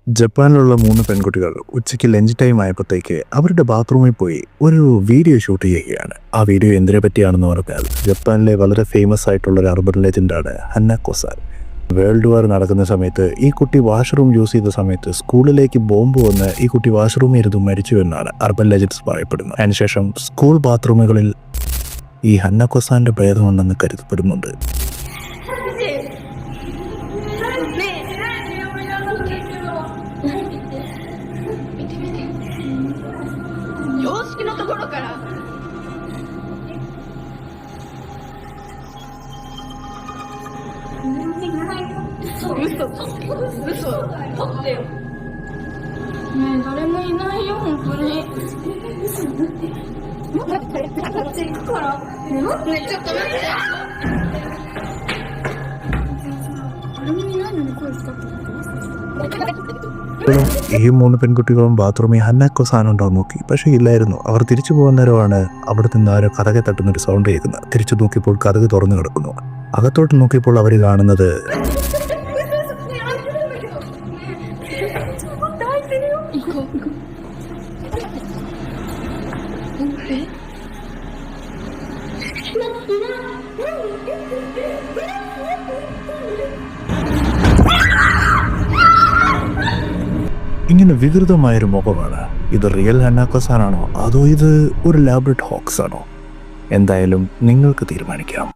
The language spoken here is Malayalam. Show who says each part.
Speaker 1: ജപ്പാനിലുള്ള 3 പെൺകുട്ടികൾ ഉച്ചയ്ക്ക് ലഞ്ച് ടൈം ആയപ്പോഴത്തേക്ക് അവരുടെ ബാത്റൂമിൽ പോയി ഒരു വീഡിയോ ഷൂട്ട് ചെയ്യുകയാണ്. ആ വീഡിയോ എന്തിനെ പറ്റിയാണെന്ന് പറഞ്ഞാൽ ജപ്പാനിലെ വളരെ ഫേമസ് ആയിട്ടുള്ള ഒരു അർബൻ ലെജൻഡാണ് ഹന്നക്കോ സാൻ. വേൾഡ് വാർ നടക്കുന്ന സമയത്ത് ഈ കുട്ടി വാഷ്റൂം യൂസ് ചെയ്ത സമയത്ത് സ്കൂളിലേക്ക് ബോംബ് വന്ന് ഈ കുട്ടി വാഷ്റൂമിൽ ഇരുന്ന് മരിച്ചു എന്നാണ് അർബൻ ലെജൻഡ്സ് പറയപ്പെടുന്നത്. അതിനുശേഷം സ്കൂൾ ബാത്റൂമുകളിൽ ഈ ഹന്നക്കോ സാന്റെ പ്രേതമുണ്ടെന്ന് കരുതപ്പെടുന്നുണ്ട്. ഈ 3 പെൺകുട്ടികളും ബാത്റൂമിൽ ഹന്നക്കോ സാൻ ഉണ്ടോ നോക്കി, പക്ഷേ ഇല്ലായിരുന്നു. അവർ തിരിച്ചു പോകുന്നേരമാണ് അവിടെ നിന്ന് ആരോ കതകെ തട്ടുന്നൊരു സൗണ്ട് കേൾക്കുന്നത്. തിരിച്ചു നോക്കിയപ്പോൾ കതക് തുറന്നു കിടക്കുന്നു. അകത്തോട്ട് നോക്കിയപ്പോൾ അവർ കാണുന്നത് ഇങ്ങനെ വികൃതമായൊരു മുഖമാണ്. ഇത് റിയൽ ഹന്നക്കോ സാൻ ആണോ അതോ ഇത് ഒരു ലാബ്രഡ് ഹോക്സ് ആണോ? എന്തായാലും നിങ്ങൾക്ക് തീരുമാനിക്കാം.